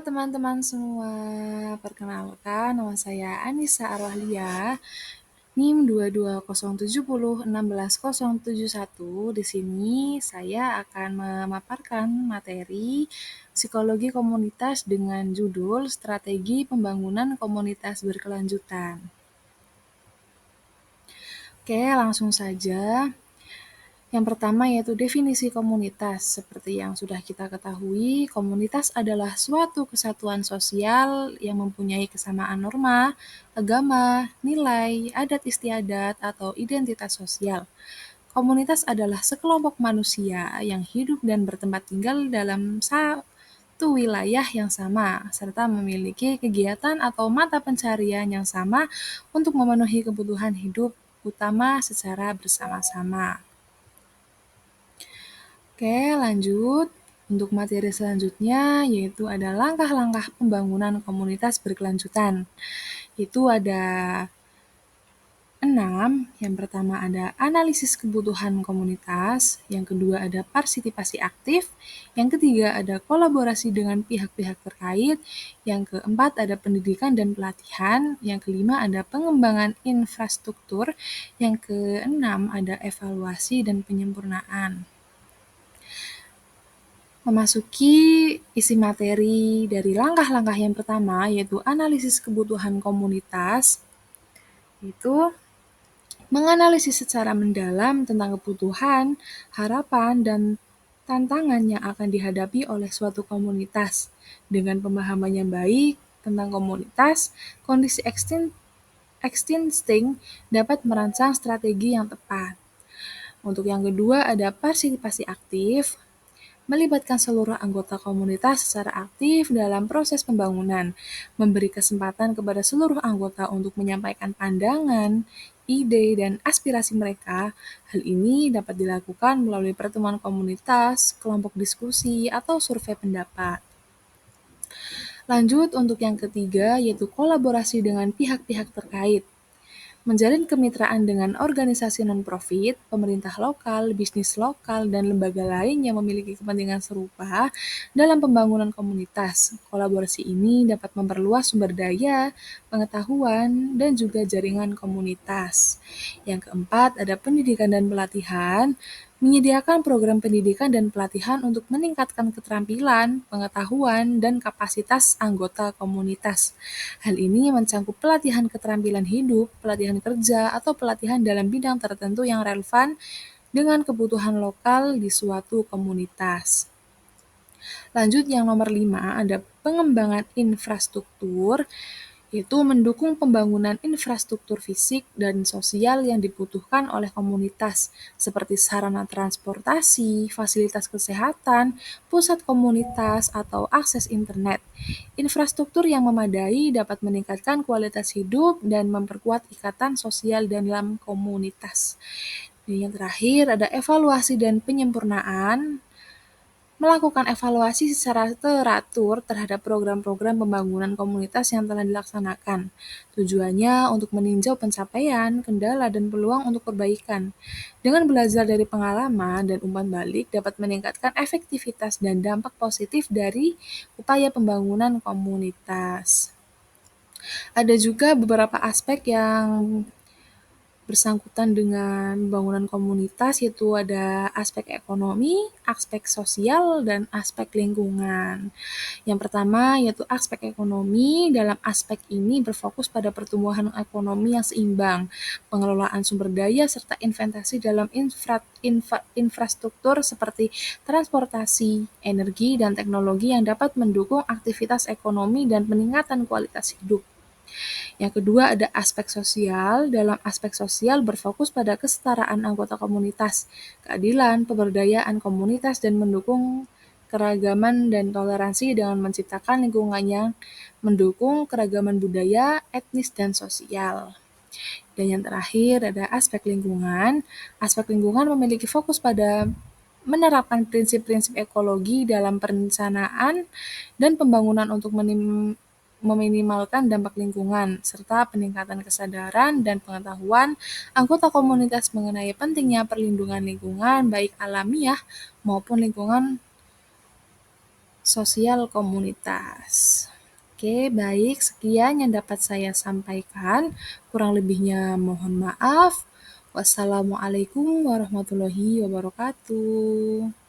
teman-teman semua, perkenalkan nama saya Anissa Arwahlia, NIM 22070160171. Di sini saya akan memaparkan materi psikologi komunitas dengan judul Strategi Pembangunan Komunitas Berkelanjutan. Oke, langsung saja. Yang pertama yaitu definisi komunitas. Seperti yang sudah kita ketahui, komunitas adalah suatu kesatuan sosial yang mempunyai kesamaan norma, agama, nilai, adat istiadat, atau identitas sosial. Komunitas adalah sekelompok manusia yang hidup dan bertempat tinggal dalam satu wilayah yang sama, serta memiliki kegiatan atau mata pencarian yang sama untuk memenuhi kebutuhan hidup utama secara bersama-sama. Oke, lanjut. Untuk materi selanjutnya yaitu ada langkah-langkah pembangunan komunitas berkelanjutan. Itu ada 6. Yang pertama ada analisis kebutuhan komunitas, yang kedua ada partisipasi aktif, yang ketiga ada kolaborasi dengan pihak-pihak terkait, yang keempat ada pendidikan dan pelatihan, yang kelima ada pengembangan infrastruktur, yang keenam ada evaluasi dan penyempurnaan. Memasuki isi materi dari langkah-langkah yang pertama, yaitu analisis kebutuhan komunitas, itu menganalisis secara mendalam tentang kebutuhan, harapan, dan tantangan yang akan dihadapi oleh suatu komunitas. Dengan pemahaman yang baik tentang komunitas, kondisi existing dapat merancang strategi yang tepat. Untuk yang kedua ada partisipasi aktif, melibatkan seluruh anggota komunitas secara aktif dalam proses pembangunan, memberi kesempatan kepada seluruh anggota untuk menyampaikan pandangan, ide, dan aspirasi mereka. Hal ini dapat dilakukan melalui pertemuan komunitas, kelompok diskusi, atau survei pendapat. Lanjut untuk yang ketiga, yaitu kolaborasi dengan pihak-pihak terkait. Menjalin kemitraan dengan organisasi non-profit, pemerintah lokal, bisnis lokal, dan lembaga lain yang memiliki kepentingan serupa dalam pembangunan komunitas. Kolaborasi ini dapat memperluas sumber daya, pengetahuan, dan juga jaringan komunitas. Yang keempat, ada pendidikan dan pelatihan, menyediakan program pendidikan dan pelatihan untuk meningkatkan keterampilan, pengetahuan, dan kapasitas anggota komunitas. Hal ini mencakup pelatihan keterampilan hidup, pelatihan kerja, atau pelatihan dalam bidang tertentu yang relevan dengan kebutuhan lokal di suatu komunitas. Lanjut yang nomor 5, ada pengembangan infrastruktur, yaitu mendukung pembangunan infrastruktur fisik dan sosial yang dibutuhkan oleh komunitas, seperti sarana transportasi, fasilitas kesehatan, pusat komunitas, atau akses internet. Infrastruktur yang memadai dapat meningkatkan kualitas hidup dan memperkuat ikatan sosial dalam komunitas. Dan yang terakhir ada evaluasi dan penyempurnaan, melakukan evaluasi secara teratur terhadap program-program pembangunan komunitas yang telah dilaksanakan. Tujuannya untuk meninjau pencapaian, kendala, dan peluang untuk perbaikan. Dengan belajar dari pengalaman dan umpan balik dapat meningkatkan efektivitas dan dampak positif dari upaya pembangunan komunitas. Ada juga beberapa aspek yang bersangkutan dengan bangunan komunitas, yaitu ada aspek ekonomi, aspek sosial, dan aspek lingkungan. Yang pertama yaitu aspek ekonomi. Dalam aspek ini berfokus pada pertumbuhan ekonomi yang seimbang, pengelolaan sumber daya, serta investasi dalam infrastruktur seperti transportasi, energi, dan teknologi yang dapat mendukung aktivitas ekonomi dan peningkatan kualitas hidup. Yang kedua ada aspek sosial. Dalam aspek sosial berfokus pada kesetaraan anggota komunitas, keadilan, pemberdayaan komunitas, dan mendukung keragaman dan toleransi dengan menciptakan lingkungan yang mendukung keragaman budaya, etnis, dan sosial. Dan yang terakhir ada aspek lingkungan. Aspek lingkungan memiliki fokus pada menerapkan prinsip-prinsip ekologi dalam perencanaan dan pembangunan untuk meminimalkan dampak lingkungan, serta peningkatan kesadaran dan pengetahuan anggota komunitas mengenai pentingnya perlindungan lingkungan baik alamiah maupun lingkungan sosial komunitas. Oke, baik. Sekian yang dapat saya sampaikan. Kurang lebihnya mohon maaf. Wassalamualaikum warahmatullahi wabarakatuh.